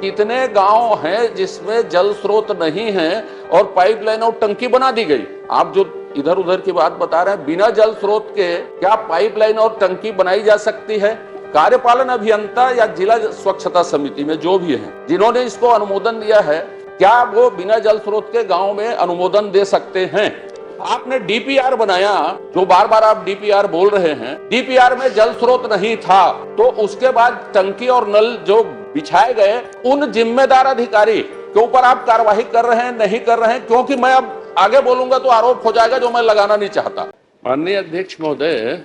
कितने गांव हैं जिसमें जल स्रोत नहीं है और पाइपलाइन और टंकी बना दी गई। आप जो इधर उधर की बात बता रहे हैं, बिना जल स्रोत के क्या पाइपलाइन और टंकी बनाई जा सकती है? कार्यपालन अभियंता या जिला स्वच्छता समिति में जो भी है जिन्होंने इसको अनुमोदन दिया है, क्या वो बिना जल स्रोत के गांव में अनुमोदन दे सकते हैं? आपने डीपीआर बनाया, जो बार बार आप डीपीआर बोल रहे हैं, डीपीआर में जल स्रोत नहीं था, तो उसके बाद टंकी और नल जो बिछाए गए, उन जिम्मेदार अधिकारी के ऊपर आप कार्रवाई कर रहे हैं, नहीं कर रहे हैं? क्योंकि मैं अब आगे बोलूंगा तो आरोप हो जाएगा जो मैं लगाना नहीं चाहता। माननीय अध्यक्ष महोदय,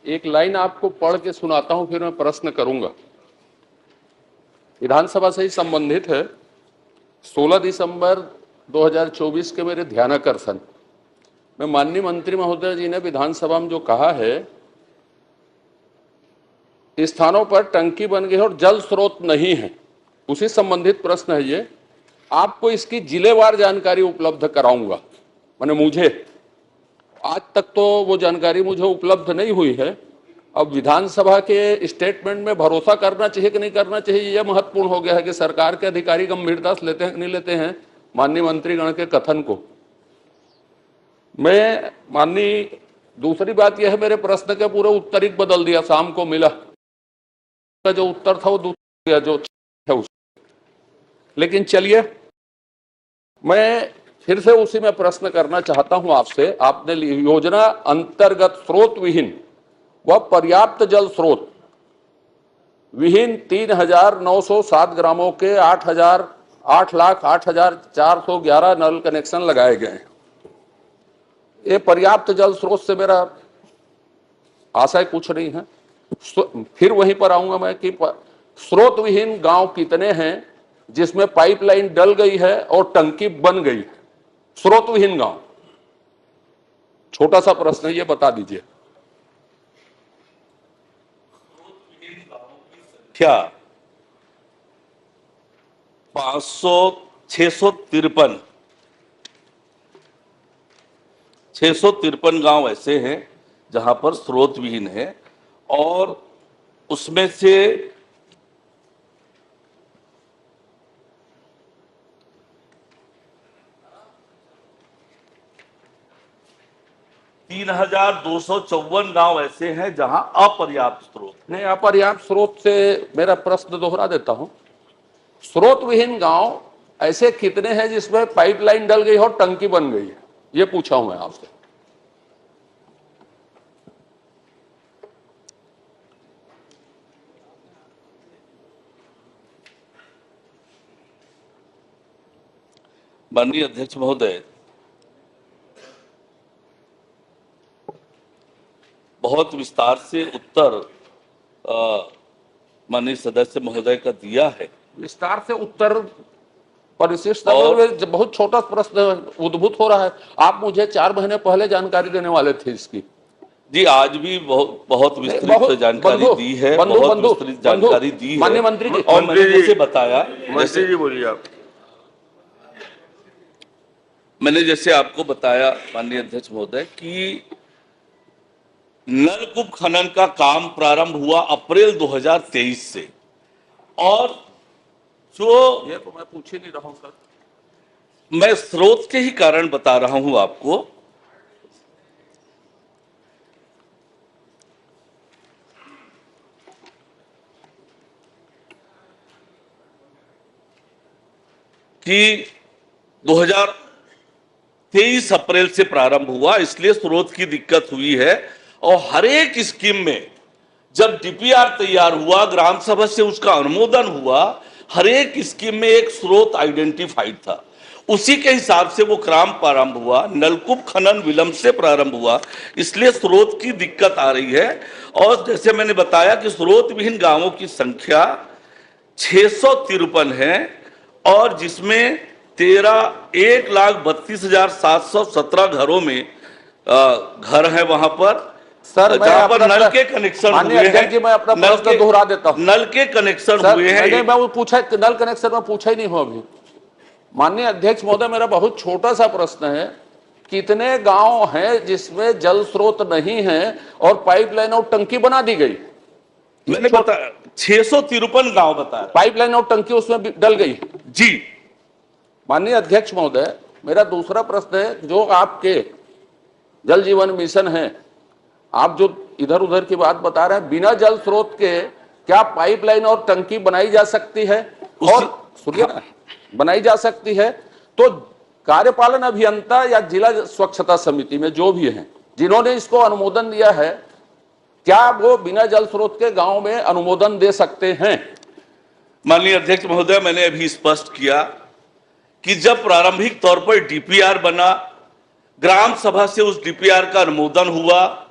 एक लाइन आपको पढ़ के सुनाता हूं, फिर मैं प्रश्न करूंगा। विधानसभा से ही संबंधित है। 16 दिसंबर 2024 के मेरे ध्यानाकर्षण में माननीय मंत्री महोदय जी ने विधानसभा में जो कहा है, स्थानों पर टंकी बन गई और जल स्रोत नहीं है, उसी संबंधित प्रश्न है ये। आपको इसकी जिलेवार जानकारी उपलब्ध कराऊंगा। माने मुझे आज तक तो वो जानकारी मुझे उपलब्ध नहीं हुई है। अब विधानसभा के स्टेटमेंट में भरोसा करना चाहिए कि नहीं करना चाहिए, यह महत्वपूर्ण हो गया है कि सरकार के अधिकारी गंभीरता से लेते हैं कि नहीं लेते हैं माननीय मंत्रीगण के कथन को। मैं माननीय दूसरी बात यह है, मेरे प्रश्न के पूरे उत्तर ही बदल दिया, शाम को मिला का जो उत्तर था वो दूसरा जो है उस। लेकिन चलिए, मैं फिर से उसी में प्रश्न करना चाहता हूं आपसे। आपने योजना अंतर्गत स्रोत विहीन व पर्याप्त जल स्रोत विहीन 3,907 ग्रामों के 8,08,0411 नल कनेक्शन लगाए गए हैं। ये पर्याप्त जल स्रोत से मेरा आशय कुछ नहीं है। फिर वहीं पर आऊंगा मैं कि स्रोत विहीन गांव कितने हैं जिसमें पाइपलाइन डल गई है और टंकी बन गई है? स्रोत विहीन गांव, छोटा सा प्रश्न है, ये बता दीजिए। क्या 653 गांव ऐसे हैं जहां पर स्रोत विहीन है, और उसमें से 3,254 गांव ऐसे हैं जहां अपर्याप्त स्रोत। नहीं, अपर्याप्त स्रोत से मेरा प्रश्न दोहरा देता हूं। स्रोत विहीन गांव ऐसे कितने हैं जिसमें पाइपलाइन डल गई और टंकी बन गई है? ये पूछा हूं मैं आपसे। माननीय अध्यक्ष महोदय, बहुत विस्तार से उत्तर माननीय सदस्य महोदय का दिया है। विस्तार से उत्तर परिशिष्ट में बहुत छोटा प्रश्न उद्भूत हो रहा है। आप मुझे 4 महीने पहले जानकारी देने वाले थे इसकी। जी, आज भी बहुत विस्तृत जानकारी दी है, बहुत विस्तृत जानकारी दी है माननीय मंत्री जी। और मैंने जैसे बताया, मंत्री जी बोलिए आप। मैंने जैसे आपको बताया माननीय अध्यक्ष महोदय कि नलकूप खनन का काम प्रारंभ हुआ अप्रैल 2023 से, और जो ये तो मैं पूछ ही नहीं रहा हूं सर, मैं स्रोत के ही कारण बता रहा हूं आपको। कि 2023 अप्रैल से प्रारंभ हुआ, इसलिए स्रोत की दिक्कत हुई है। और हर एक स्कीम में जब डीपीआर तैयार हुआ, ग्राम सभा से उसका अनुमोदन हुआ, हर एक स्कीम में एक स्रोत आइडेंटिफाइड था, उसी के हिसाब से वो काम प्रारंभ हुआ। नलकूप खनन विलंब से प्रारंभ हुआ, इसलिए स्रोत की दिक्कत आ रही है। और जैसे मैंने बताया कि स्रोत विहीन गांवों की संख्या 653 है, और जिसमें 1,32,717 घरों में घर है वहां पर सर, जहां पर नल के कनेक्शन हुए हैं। जी, मैं अपना प्रश्न दोहरा देता हूं। नल के कनेक्शन हुए हैं। मैं वो पूछा, नल कनेक्शन में पूछा ही नहीं हूं अभी। माननीय अध्यक्ष महोदय, मेरा बहुत छोटा सा प्रश्न है, कितने गांव हैं जिसमें जल स्रोत नहीं है और पाइपलाइन और टंकी बना दी गई? मैंने बताया 653 गांव बताया। पाइपलाइन और टंकी उसमें डल गई जी। माननीय अध्यक्ष महोदय, मेरा दूसरा प्रश्न है, जो आपके जल जीवन मिशन है, आप जो इधर उधर की बात बता रहे हैं, बिना जल स्रोत के क्या पाइपलाइन और टंकी बनाई जा सकती है? और सुनिए ना, बनाई जा सकती है तो कार्यपालन अभियंता या जिला स्वच्छता समिति में जो भी है जिन्होंने इसको अनुमोदन दिया है, क्या वो बिना जल स्रोत के गांव में अनुमोदन दे सकते हैं? माननीय अध्यक्ष महोदय, मैंने अभी स्पष्ट किया कि जब प्रारंभिक तौर पर डीपीआर बना, ग्राम सभा से उस डीपीआर का अनुमोदन हुआ,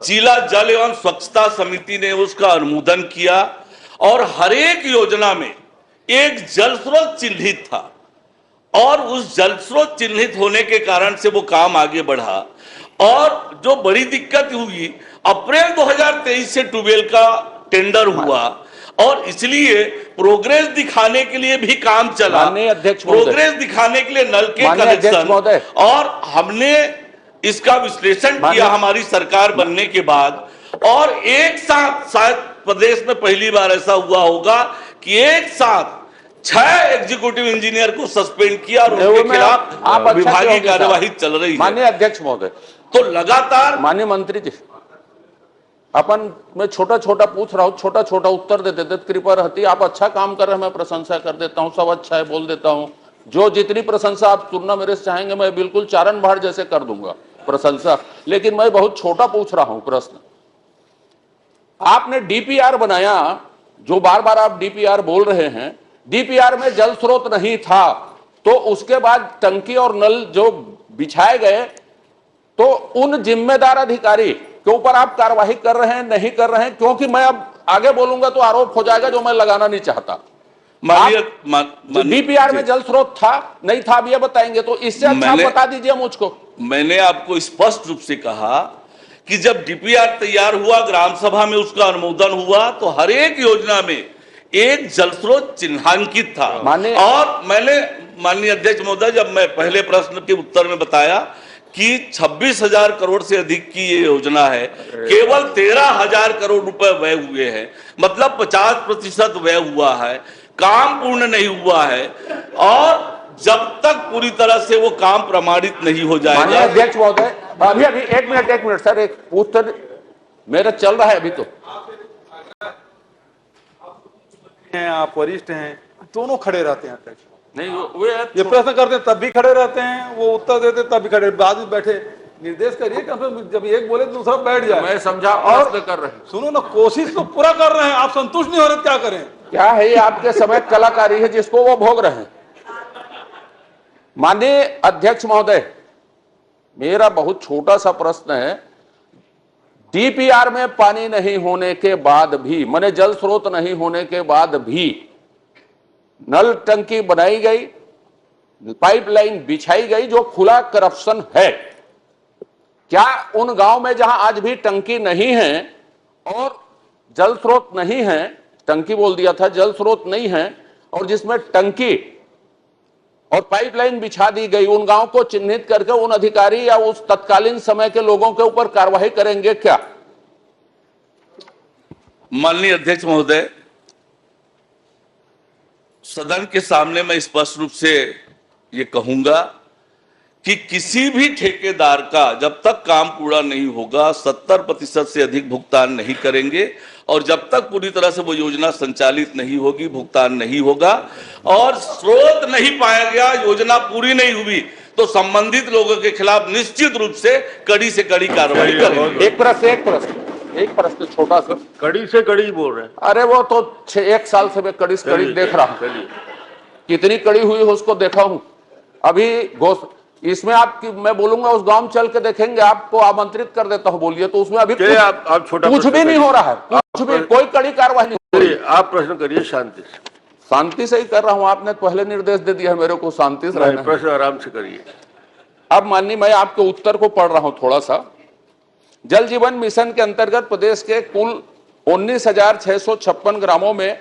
जिला जल एवं स्वच्छता समिति ने उसका अनुमोदन किया और हर एक योजना में एक जल स्रोत चिन्हित था और उस जल स्रोत चिन्हित होने के कारण से वो काम आगे बढ़ा। और जो बड़ी दिक्कत हुई, अप्रैल 2023 से ट्यूबवेल का टेंडर हुआ और इसलिए प्रोग्रेस दिखाने के लिए भी काम चला। प्रोग्रेस दिखाने के लिए नल के कनेक्शन, और हमने इसका विश्लेषण किया हमारी सरकार बनने के बाद, और एक साथ शायद प्रदेश में पहली बार ऐसा हुआ होगा कि एक साथ 6 एग्जीक्यूटिव इंजीनियर को सस्पेंड किया और उनके खिलाफ विभागीय कार्यवाही चल रही है। माननीय अध्यक्ष महोदय, तो लगातार माननीय मंत्री जी, अपन मैं छोटा छोटा पूछ रहा हूँ, छोटा छोटा उत्तर दे देते कृपा रहती। आप अच्छा काम कर रहे हैं, मैं प्रशंसा कर देता हूँ, सब अच्छा है बोल देता हूँ। जो जितनी प्रशंसा आप सुनना मेरे से चाहेंगे, मैं बिल्कुल चारण भाड़ जैसे कर दूंगा प्रशंसा, लेकिन मैं बहुत छोटा पूछ रहा हूं प्रश्न। आपने डीपीआर बनाया, जो बार बार आप डीपीआर बोल रहे हैं, डीपीआर में जल स्रोत नहीं था, तो उसके बाद टंकी और नल जो बिछाए गए, तो उन जिम्मेदार अधिकारी के ऊपर आप कार्रवाई कर रहे हैं, नहीं कर रहे हैं? क्योंकि मैं अब आगे बोलूंगा तो आरोप हो जाएगा जो मैं लगाना नहीं चाहता। डीपीआर में जल स्रोत था नहीं था, अब ये बताएंगे तो इससे अच्छा बता दीजिए मुझको। मैंने आपको स्पष्ट रूप से कहा कि जब डीपीआर तैयार हुआ, ग्राम सभा में उसका अनुमोदन हुआ, तो हर एक योजना में एक जल स्रोत चिन्हांकित था। और मैंने माननीय अध्यक्ष महोदय, जब मैं पहले प्रश्न के उत्तर में बताया कि 26,000 करोड़ से अधिक की ये योजना है, केवल 13,000 करोड़ रुपए व्यय हुए हैं, मतलब 50% व्यय हुआ है, काम पूर्ण नहीं हुआ है, और जब तक पूरी तरह से वो काम प्रमाणित नहीं हो जाएगा। अध्यक्ष महोदय, अभी एक मिनट सर, एक उत्तर मेरा चल रहा है अभी। तो आप वरिष्ठ हैं, दोनों खड़े रहते हैं अध्यक्ष। नहीं, वे ये प्रश्न करते हैं तब भी खड़े रहते हैं, वो उत्तर देते तब भी खड़े, बाद में बैठे। निर्देश करिए कि जब एक बोले तो दूसरा बैठ जाए। मैं समझा और कर रहे हैं। सुनो ना, कोशिश तो पूरा कर रहे हैं, आप संतुष्ट नहीं हो रहे, क्या करें? क्या है ये आपके समय कलाकारी है जिसको वो भोग रहे हैं। माननीय अध्यक्ष महोदय, मेरा बहुत छोटा सा प्रश्न है, डीपीआर में पानी नहीं होने के बाद भी, माने जल स्रोत नहीं होने के बाद भी नल टंकी बनाई गई, पाइपलाइन बिछाई गई, जो खुला करप्शन है, क्या उन गांव में जहां आज भी टंकी नहीं है और जल स्रोत नहीं है, टंकी बोल दिया था, जल स्रोत नहीं है, और जिसमें टंकी और पाइपलाइन बिछा दी गई, उन गांव को चिन्हित करके उन अधिकारी या उस तत्कालीन समय के लोगों के ऊपर कार्रवाई करेंगे क्या? माननीय अध्यक्ष महोदय, सदन के सामने मैं स्पष्ट रूप से ये कहूंगा कि किसी भी ठेकेदार का जब तक काम पूरा नहीं होगा 70% से अधिक भुगतान नहीं करेंगे, और जब तक पूरी तरह से वो योजना संचालित नहीं होगी भुगतान नहीं होगा, और स्रोत नहीं पाया गया, योजना पूरी नहीं हुई, तो संबंधित लोगों के खिलाफ निश्चित रूप से कड़ी कार्रवाई करेंगे। एक प्रश्न छोटा सा। कड़ी से कड़ी बोल रहे हैं। अरे वो तो 1 साल से मैं कड़ी देख रहा हूं, कितनी कड़ी हुई हो उसको देखा हूं। अभी इसमें मैं बोलूंगा उस गांव में चल के देखेंगे, आपको आमंत्रित कर देता हूं, बोलिए। तो उसमें अभी आप छोटा कुछ भी नहीं हो रहा है, कुछ भी, कोई कड़ी कार्रवाई नहीं हो रही। आप प्रश्न करिए शांति से ही कर रहा हूं। आपने पहले निर्देश दे दिया मेरे को शांति से रहना। प्रश्न आराम से करिए। अब माननीय, मैं आपके उत्तर को पढ़ रहा हूं थोड़ा सा। जल जीवन मिशन के अंतर्गत प्रदेश के कुल 19,656 ग्रामों में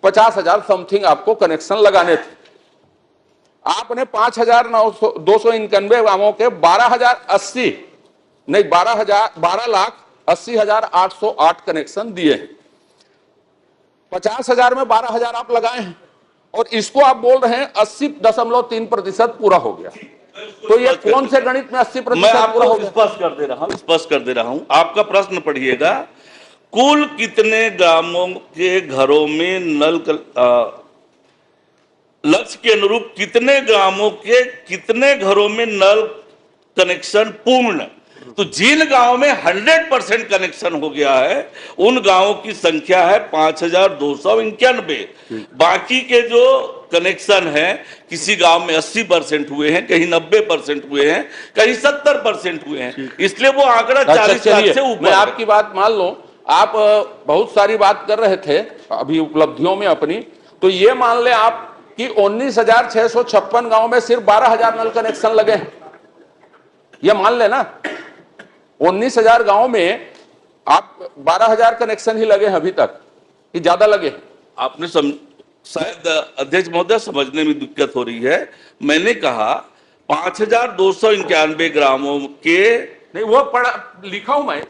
50,000 समथिंग आपको कनेक्शन लगाने थे। आपने 5,291 गांवों के 12,80,000 12,80,808 कनेक्शन दिए हैं। 50,000 में 12,000 आप लगाए हैं और इसको आप बोल रहे हैं 80.3% पूरा हो गया। तो ये कौन से गणित में 80% मैं पूरा हो आपको गया? स्पष्ट कर दे रहा हूं। आपका प्रश्न पढ़िएगा, कुल कितने ग्रामों के घरों में लक्ष्य के अनुरूप कितने ग्रामों के कितने घरों में नल कनेक्शन पूर्ण? तो जिन गांवों में 100% कनेक्शन हो गया है उन गांवों की संख्या है 5,291। बाकी के जो कनेक्शन है किसी गांव में 80% हुए हैं, कहीं 90% हुए हैं, कहीं 70% हुए हैं, इसलिए वो आंकड़ा 40 लाख से ऊपर। मैं आपकी बात मान लो, आप बहुत सारी बात कर रहे थे अभी उपलब्धियों में अपनी, तो ये मान ले आप कि 19,656 गांव में सिर्फ 12,000 नल कनेक्शन लगे हैं। ये मान ले ना 19,000 गांव में आप 12,000 कनेक्शन ही लगे हैं अभी तक, कि ज्यादा लगे? आपने शायद अध्यक्ष महोदय समझने में दिक्कत हो रही है। मैंने कहा 5,291 ग्रामों के, नहीं वो पढ़ा लिखा हूं मैं,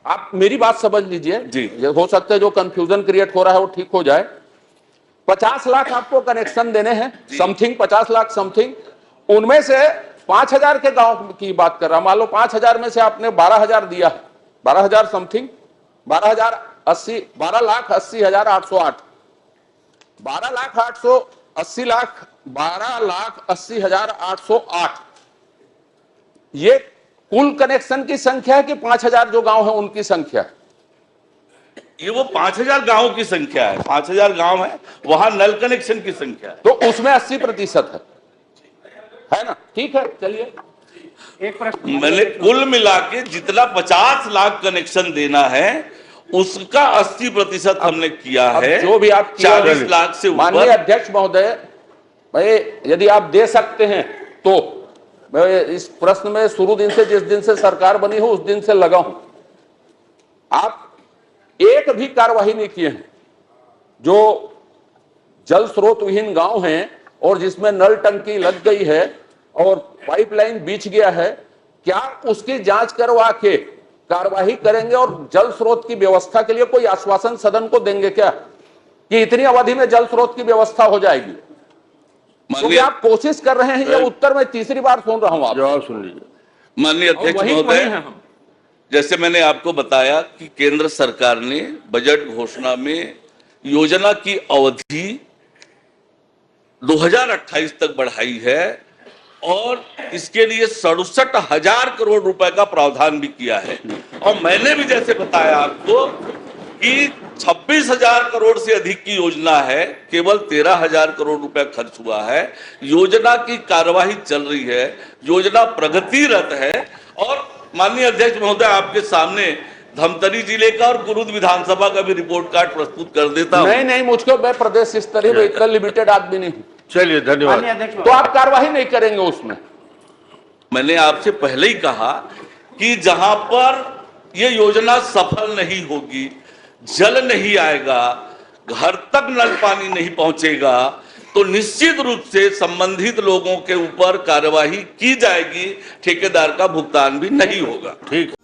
आप मेरी बात समझ लीजिए जी। हो सकता है जो कंफ्यूजन क्रिएट हो रहा है वो ठीक हो जाए। 50 लाख आपको कनेक्शन देने हैं, समथिंग 50 लाख समथिंग, उनमें से 5,000 के गांव की बात कर रहा, मान लो 5,000 में से आपने 12,000 दिया, 12,000 समथिंग, 12,080, 12,80,808, 12,80,808 ये कुल कनेक्शन की संख्या है कि 5,000 जो गांव है उनकी संख्या? ये वो 5,000 गांवों की संख्या है, 5,000 गांव है, वहां नल कनेक्शन की संख्या है। तो उसमें 80% है ना? ठीक है, चलिए एक प्रश्न मैंने कुल मिला के जितना 50 लाख कनेक्शन देना है उसका 80% हमने किया है। जो भी आप 40 लाख से ऊपर। माननीय अध्यक्ष महोदय, भाई यदि आप दे सकते हैं तो मैं इस प्रश्न में शुरू दिन से, जिस दिन से सरकार बनी हो उस दिन से लगा हूं, आप एक भी कार्यवाही नहीं किए हैं। जो जल स्रोत विहीन गांव हैं और जिसमें नल टंकी लग गई है और पाइपलाइन बीच गया है, क्या उसकी जांच करवा के कार्यवाही करेंगे और जल स्रोत की व्यवस्था के लिए कोई आश्वासन सदन को देंगे क्या कि इतनी अवधि में जल स्रोत की व्यवस्था हो जाएगी? क्योंकि आप कोशिश कर रहे हैं, ये उत्तर मैं तीसरी बार सुन रहा हूं। आप जवाब सुन लीजिए। माननीय अध्यक्ष महोदय, जैसे मैंने आपको बताया कि केंद्र सरकार ने बजट घोषणा में योजना की अवधि 2028 तक बढ़ाई है और इसके लिए 67,000 करोड़ रुपए का प्रावधान भी किया है। और मैंने भी जैसे बताया आपको कि 26,000 करोड़ से अधिक की योजना है, केवल 13,000 करोड़ रुपए खर्च हुआ है। योजना की कार्यवाही चल रही है, योजना प्रगतिरत है। और माननीय अध्यक्ष महोदय, आपके सामने धमतरी जिले का और कुरुद विधानसभा का भी रिपोर्ट कार्ड प्रस्तुत कर देता हूं। नहीं, मुझको, मैं प्रदेश स्तरीय में इतना लिमिटेड आदमी नहीं हूं। चलिए, धन्यवाद। तो आप कार्रवाई नहीं करेंगे उसमें? मैंने आपसे पहले ही कहा कि जहां पर यह योजना सफल नहीं होगी, जल नहीं आएगा, घर तक नल पानी नहीं पहुंचेगा, तो निश्चित रूप से संबंधित लोगों के ऊपर कार्यवाही की जाएगी, ठेकेदार का भुगतान भी नहीं होगा। ठीक।